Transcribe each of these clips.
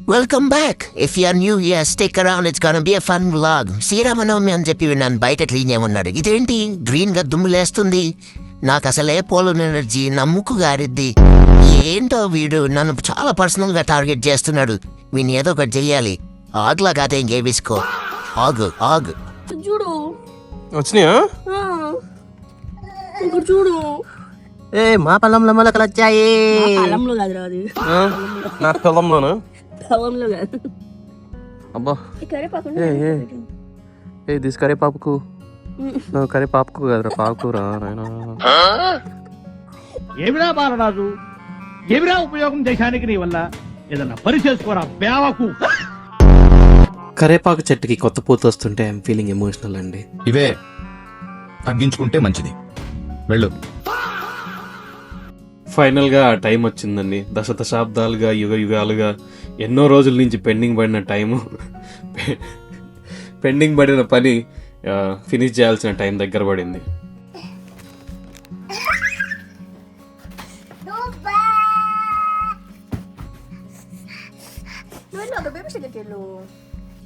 Welcome back. If you are new here, stick around. It's gonna be a fun vlog. Sri Rama Navami అని చెప్పి నన్ను బయట clean చేయమన్నాడు. ఇదేంటి గ్రీన్గా దుమ్ములేస్తుంది? నాకు అసలే పోలన్ ఎనర్జీ నా ముక్కు గారిద్ది. ఏంటో వీడు నన్ను చాలా పర్సనల్గా టార్గెట్ చేస్తున్నాడు. వీని ఏదో ఒకటి చెయ్యాలి. ఆగులా కాదే ఇంకేసుకో. ఆగు చూడు వచ్చినాయా చూడు. మా పొలంలో మొలకలు వచ్చాయి. పొలంలో కాదురా అది. నా పొలంలోనా? పొలంలో కాదు. అబ్బా దిస్ కరేపాకు కరేపాకు కదరా పాకురా నాయనా. ఏమిరా బాలరాజు, ఏమిరా ఉపయోగం దేశానికి నీ వల్ల? ఏదన్నా పని చేసుకోరా బేవకు. కరేపాకు చెట్టుకి కొత్త పూత వస్తుంటే ఐఎమ్ ఫీలింగ్ ఎమోషనల్ అండి. ఇవే తగ్గించుకుంటే మంచిది. వెళ్ళు. ఫైనల్గా టైం వచ్చిందండి. దశాబ్దాలుగా యుగాలుగా ఎన్నో రోజుల నుంచి పెండింగ్ పడిన టైము, పెండింగ్ పడిన పని ఫినిష్ చేయాల్సిన టైం దగ్గర పడింది.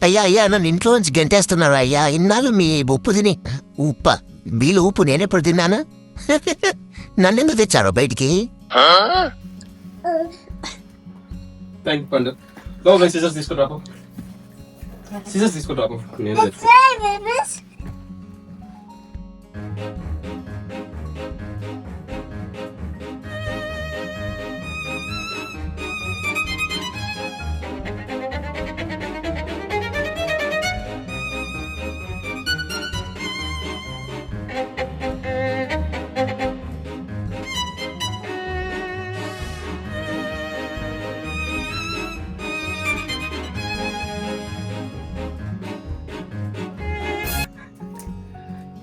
అయ్యా నన్ను ఇంట్లోంచి గంటేస్తున్నారు అయ్యా. ఇన్నాళ్ళు మీ ఉప్పు తిని వీళ్ళు ఉప్పు నేనెప్పుడు తిన్నానా? నన్నెందుకు తెచ్చారో బయటికి?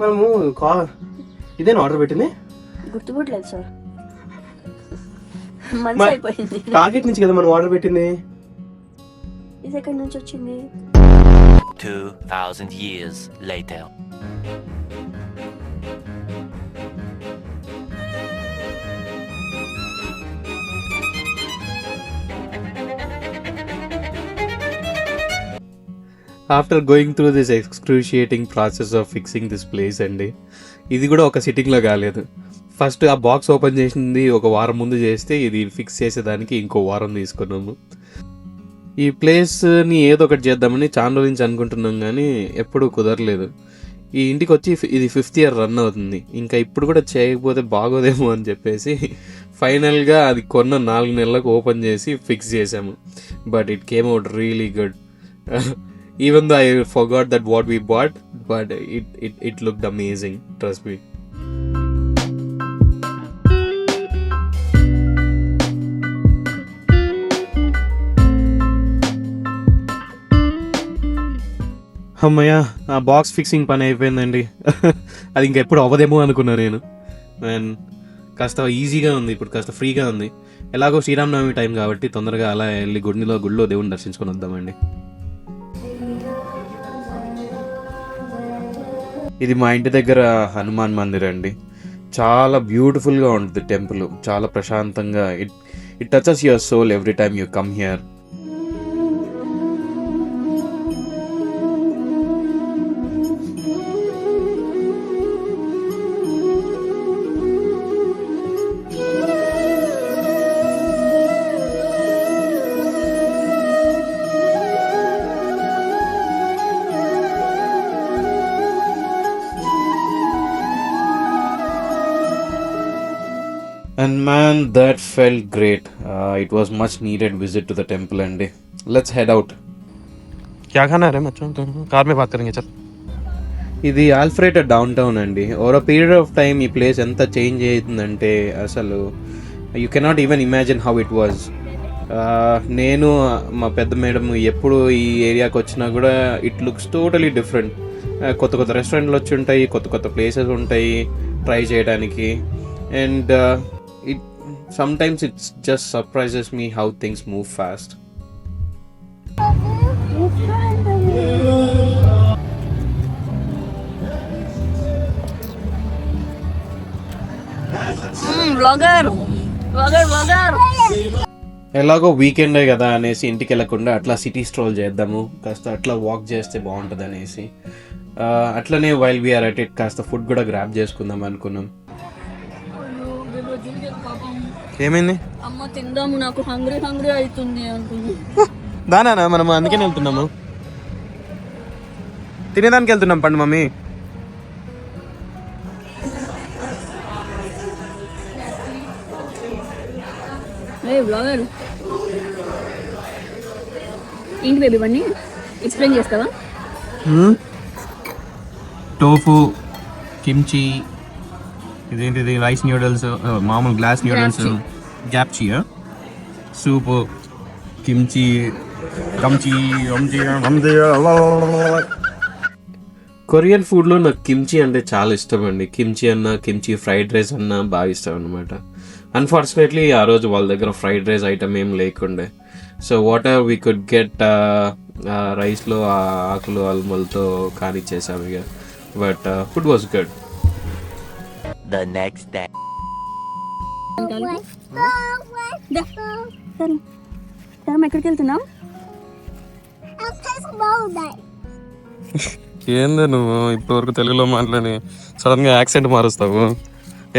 మనము ఇదేనా ఆర్డర్ పెట్టింది? గుర్తుపట్టలేదు సార్, మంచి అయిపోయింది. టార్గెట్ నుంచి కదా మనం ఆర్డర్ పెట్టింది. ఇది ఎక్కడి నుంచి వచ్చింది? 2000 years later. After going through this excruciating process of fixing this place అండి, ఇది కూడా ఒక సిట్టింగ్లో కాలేదు. ఫస్ట్ ఆ బాక్స్ ఓపెన్ చేసింది ఒక వారం ముందు చేస్తే, ఇది ఫిక్స్ చేసేదానికి ఇంకో వారం తీసుకున్నాము. ఈ ప్లేస్ని ఏదో ఒకటి చేద్దామని చాలా రోజుల నుంచి అనుకుంటున్నాం, కానీ ఎప్పుడూ కుదరలేదు. ఈ ఇంటికి వచ్చి ఇది 5th year రన్ అవుతుంది. ఇంకా ఇప్పుడు కూడా చేయకపోతే బాగోదేమో అని చెప్పేసి ఫైనల్గా అది కొన్న 4 నెలలకు ఓపెన్ చేసి ఫిక్స్ చేసాము. But it came out really good. Even though I forgot that what we bought, but it looked amazing, trust me. అమ్మయ్య, ఆ బాక్స్ ఫిక్సింగ్ పని అయిపోయిందండి. అది ఇంకెప్పుడు అవ్వదేమో అనుకున్నా నేను. అండ్ కాస్త ఈజీగా ఉంది, ఇప్పుడు కాస్త ఫ్రీగా ఉంది. ఎలాగో శ్రీరామనవమి టైం కాబట్టి తొందరగా అలా వెళ్ళి గుడిలో దేవుడిని దర్శించుకొని వద్దామండి. ఇది మా ఇంటి దగ్గర హనుమాన్ మందిర్ అండి. చాలా బ్యూటిఫుల్గా ఉంటుంది టెంపుల్, చాలా ప్రశాంతంగా. It touches your soul every time you come here. And man, that felt great. It was much needed visit to the temple and let's head out. क्या खाना है रे बच्चों? कार में बात करेंगे चल. ఇది ఆల్ఫ్రెడ్ డౌన్ టౌన్ అండి. Over a period of time ఈ ప్లేస్ ఎంత చేంజ్ అవుతుందంటే అసలు you cannot even imagine how it was. నేను మా పెద్ద మేడం ఎప్పుడు ఈ ఏరియాకి వచ్చినా కూడా ఇట్ లుక్స్ టోటలీ డిఫరెంట్. కొత్త కొత్త రెస్టారెంట్లు వచ్చి ఉంటాయి, కొత్త కొత్త ప్లేసెస్ ఉంటాయి ట్రై చేయడానికి. And it sometimes it's just surprises me how things move fast. Blogger blogger blogger. ఎలాగో వీకెండే కదా అనేసి ఇంటికి వెళ్ళకుండా అట్లా సిటీ స్ట్రోల్ చేద్దాము, కాస్త అట్లా వాక్ చేస్తే బాగుంటుంది అనేసి. అట్లనే వైల్ వీఆర్ అట్ ఇట్ కాస్త ఫుడ్ కూడా గ్రాప్ చేసుకుందాం అనుకున్నాం. ఏమైంది? అమ్మ తిందాము, నాకు హంగ్రీ హంగ్రీ అవుతుంది అంటుంది. దానా మనం అందుకని వెళ్తున్నాము, తినేదానికి వెళ్తున్నాం. పండు మమ్మీ. బ్లాగర్ ఏంటి బేబీ ఇవన్నీ ఎక్స్ప్లెయిన్ చేస్తావా? టోఫు, కిమ్చి, ఇదేంటిది రైస్ న్యూడిల్స్, మామూలు గ్లాస్ న్యూడిల్స్, గ్యాప్చి సూపు, కిమ్చి, కమ్చి, కొరియన్ ఫుడ్లో నాకు కిమ్చి అంటే చాలా ఇష్టం అండి. కిమ్చి అన్న, కిమ్చి ఫ్రైడ్ రైస్ అన్న బాగా ఇష్టం అనమాట. అన్ఫార్చునేట్లీ ఆ రోజు వాళ్ళ దగ్గర ఫ్రైడ్ రైస్ ఐటమ్ ఏం లేకుండే. So what ever we could get రైస్లో ఆకులు అల్మలతో కానిచ్చేసాము ఇక. But food was good. The next day. ఎక్కడికి వెళ్తున్నాం? ఏంది నువ్వు ఇప్పటివరకు తెలుగులో మాట్లాడి సడన్ గా యాక్సెంట్ మారుస్తావు.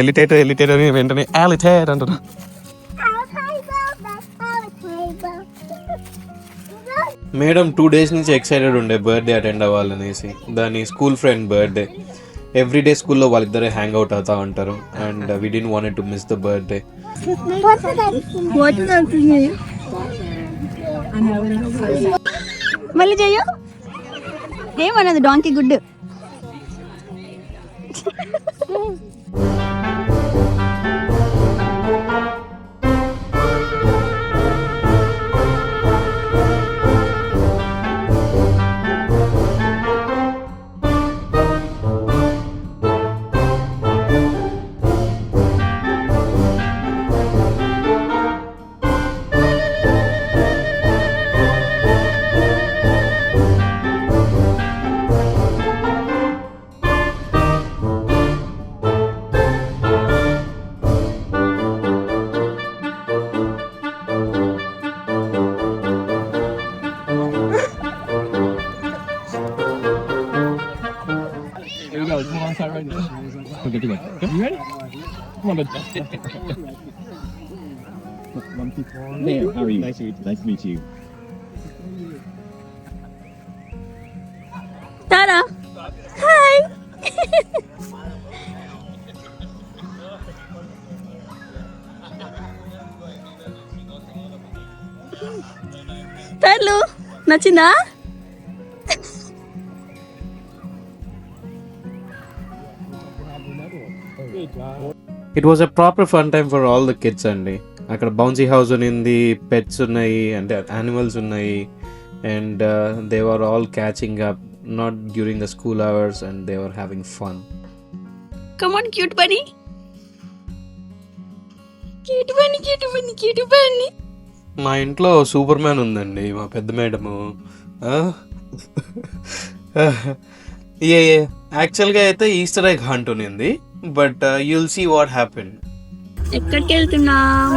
ఎలిటేట్ ఎలిటేట్ అని వెంటనే ఆలిటేట్ అంటున్నా. మేడం 2 days నుంచి ఎక్సైటెడ్ ఉండే బర్త్డే అటెండ్ అవ్వాలనేసి. దాని స్కూల్ ఫ్రెండ్ బర్త్డే. ఎవ్రీడే స్కూల్లో వాళ్ళిద్దరే హ్యాంగ్ అవుట్ అవుతా ఉంటారు. And we didn't want to miss the birthday. మళ్ళీ చెయ్యు. ఏమన్నది డాంకీ గుడ్. తారా హాయ్. తర్లు నచ్చిందా? It was a proper fun time for all the kids అండి. అక్కడ బౌన్సీ హౌస్ ఉంది, పెట్స్ ఉన్నాయి, అంటే యానిమల్స్ ఉన్నాయి. And they were all catching up not during the school hours and they were having fun. Come on cute Bunny. Cute Bunny cute Bunny cute Bunny. మా ఇంట్లో super man ఉందండి, మా పెద్ద మేడము. యాక్చువల్గా అయితే ఈస్టర్ ఎగ్ హంట్ ఉన్నింది, but you'll see what happen. ఎక్కడికి వెళ్తున్నాం?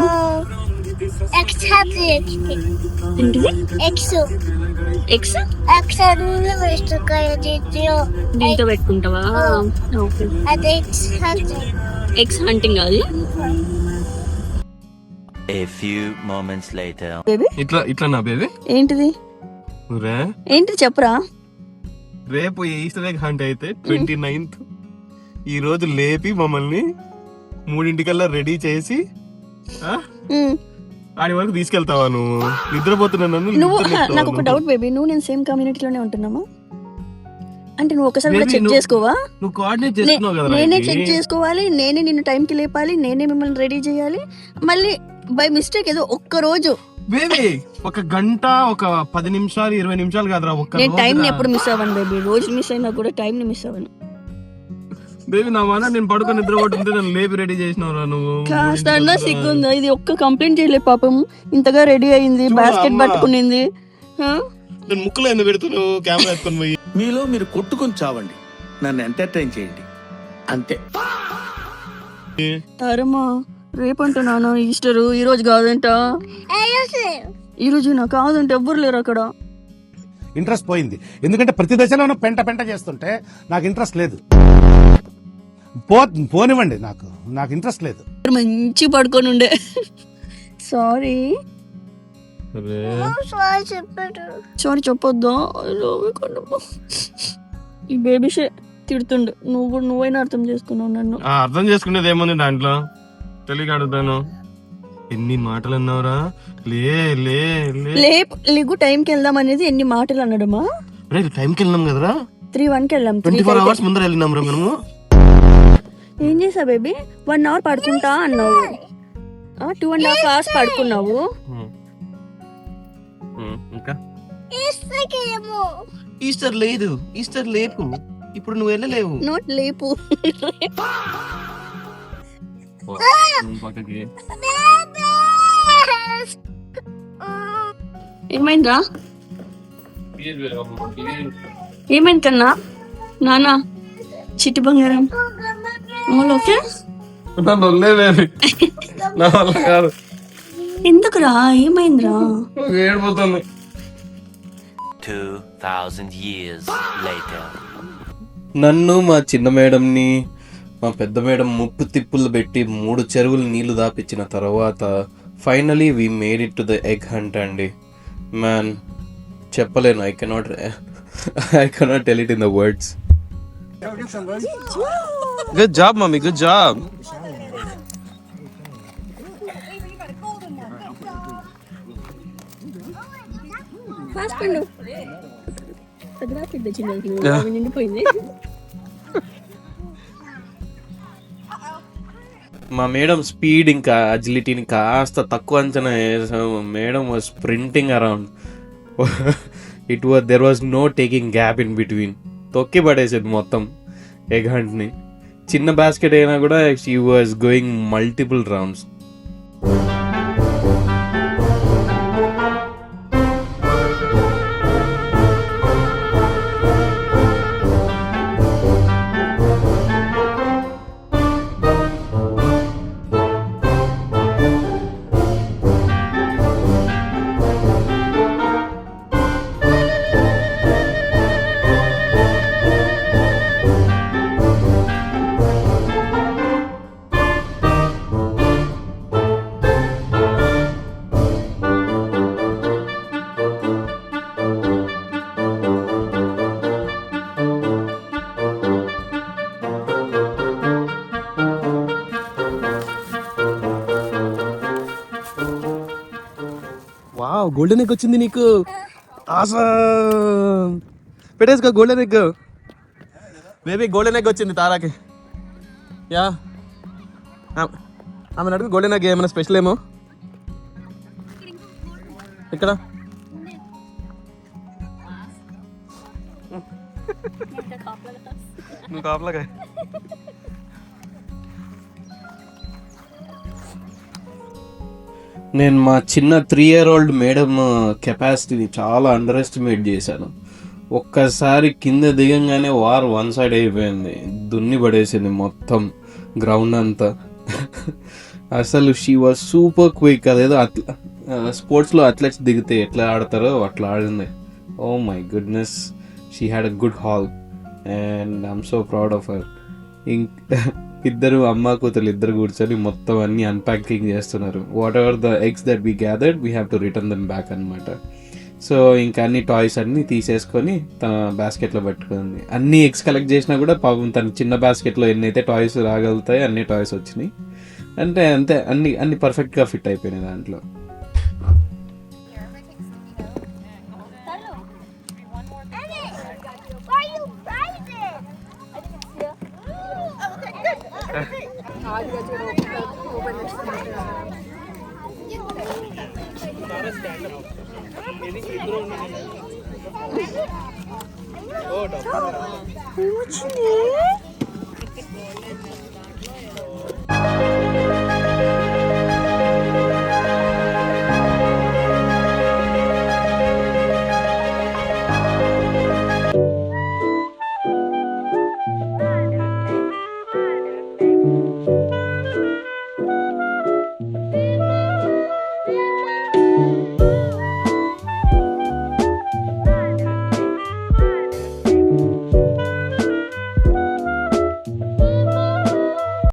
దీంతో పెట్టుకుంటావా? ఎక్స్ హంటింగ్ అది. A few moments later. Baby ఇట్లా ఇట్లా నా బేబీ ఏంటిది? రే ఏంటిది చెప్పరా? రేపు ఈస్టర్ ఎగ్ హంట్ అయితే 29th. ఈ రోజు లేపి మమ్మల్ని 3 రెడీ చేసి ఆడి వరకు తీసుకెళ్తావా? నువ్వు నిద్రపోతున్నా నన్ను. నువ్వు నాకు ఒక డౌట్ బేబీ, నువ్వు నేను సేమ్ కమ్యూనిటీలోనే ఉంటున్నామా? అంటే నువ్వు ఒకసారి కూడా చెక్ చేసుకోవా? నువ్వు కోఆర్డినేట్ చేసుకున్నావు కదా. నేనే చెక్ చేసుకోవాలి, నేనే నిన్ను టైంకి లేపాలి, నేనే మిమ్మల్ని రెడీ చేయాలి. మళ్ళీ బై మిస్టేక్ ఏదో ఒక్క రోజు బేబీ ఒక గంట ఒక 10 నిమిషాలు 20 నిమిషాలు కాదురా ఒక్క నేను టైం ని ఎప్పుడు మిస్ అవ్వను బేబీ, రోజు మిస్ అయినా కూడా టైం ని మిస్ అవ్వను. బేబీ నా మన నేను పడుకొని నిద్ర కొట్టుంటే నన్ను లేపి రెడీ చేసినవరా నువ్వు. కాస్త అన్నా సిగ్గుందా? ఇది ఒక్క కంప్లైంట్ చేయలేదు పాపం, ఇంతగా రెడీ అయింది, బాస్కెట్ పట్టుకునింది. నేను ముక్కులో ఎందుకు పెడుతున్నావు కెమెరా ఎత్తుకొని పోయి? మీలో మీరు కొట్టుకొని చావండి, నన్ను ఎంటర్టైన్ చేయండి అంతే. అరమ్మా రేపంట నాన్న ఈస్టర్, ఈ రోజు కాదంట. ఈ రోజు నాకు కాదంటే ఎవ్వరు లేరు అక్కడ. ఇంట్రెస్ట్ పోయింది, ఎందుకంటే ప్రతి దశలోనూ పెంట పెంట చేస్తుంటే నాకు ఇంట్రెస్ట్ లేదు. పోనివ్వండి, నాకు ఇంట్రెస్ట్ లేదు. మంచి పడుకొని ఉండే. సారీ సారీ చెప్పొద్దా? ఈ బేబీ షే తిడుతుండు, నువ్వైనా అర్థం చేసుకున్నావు నన్ను. అర్థం చేసుకునేది ఏముంది దాంట్లో, తెలియక అడుగుతాను. ఎన్ని మాటలు అన్నావురా? లేకు టైంకి వెళ్దాం అనేది ఎన్ని మాటలు అన్నాడమ్మా. టైంకి వెళ్ళినాం కదరా, 3:01 వెళ్ళాం. 24 hours ముందర వెళ్ళినాం రా మనము. ఏం చేసా బేబీ? 1 hour పడుకుంటా అన్నావు, 2.5 hours పడుకున్నావు. ఇంకా ఈస్టర్ లేదు, ఈస్టర్ లేపు, ఇప్పుడు నువ్వు వెళ్ళలేవు. నోట్ లేపు. ఏమైందిరా? ఏమైంది కన్నా? నానా చిట్టి బంగారం ఓకే? ఎందుకురా, ఏమైందిరా? ఏడిపోతాను. 2000 years later. నన్ను మా చిన్న మేడంని మా పెద్ద మేడం ముప్పు తిప్పులు పెట్టి 3 చెరువులు నీళ్లు దాపిచ్చిన తర్వాత finally we made it to the egg hunt అండి. మ్యాన్ చెప్పలేను, I cannot tell it in the words. Good job mummy, good job. నిండిపోయింది. మా మేడం స్పీడ్ ఇంకా అజిలిటీని కాస్త తక్కువ అంచనా వేసాము. Madam was sprinting around. There was no taking gap in between. తొక్కి పడేసేది మొత్తం ఎగ్ హంట్ని. చిన్న బాస్కెట్ అయినా కూడా she was going multiple rounds. Wow, golden egg వచ్చింది నీకు. పెట్టేసుకో golden egg. Baby golden egg వచ్చింది తారాకి. యా, ఆమె అడుగు గోల్డెన్ ఎగ్ ఏమైనా స్పెషల్ ఏమో. ఇక్కడ నువ్వు కాపలాగా. నేను మా చిన్న 3-year-old మేడం కెపాసిటీని చాలా అండర్ ఎస్టిమేట్ చేశాను. ఒక్కసారి కింద దిగంగానే వార్ వన్ సైడ్ అయిపోయింది, దున్ని పడేసింది మొత్తం గ్రౌండ్ అంతా. అసలు షీ వాజ్ సూపర్ క్విక్. అదేదో స్పోర్ట్స్లో అథ్లెట్స్ దిగితే ఎట్లా ఆడతారో అట్లా ఆడింది. Oh my goodness, she had a good haul and I'm so proud of her. ఇద్దరు అమ్మ కూతురు ఇద్దరు కూర్చొని మొత్తం అన్ని అన్ప్యాకింగ్ చేస్తున్నారు. Whatever the eggs that we gathered we have to return them back అనమాట. సో ఇంకా అన్ని టాయ్స్ అన్నీ తీసేసుకొని తన బాస్కెట్లో పెట్టుకుంది. అన్ని ఎగ్స్ కలెక్ట్ చేసినా కూడా పాపం తన చిన్న బాస్కెట్లో ఎన్నైతే టాయ్స్ రాగలుగుతాయో అన్ని టాయ్స్ వచ్చినాయి. అంటే అంతే, అన్ని పర్ఫెక్ట్గా ఫిట్ అయిపోయినాయి దాంట్లో. ఏమొచ్చింది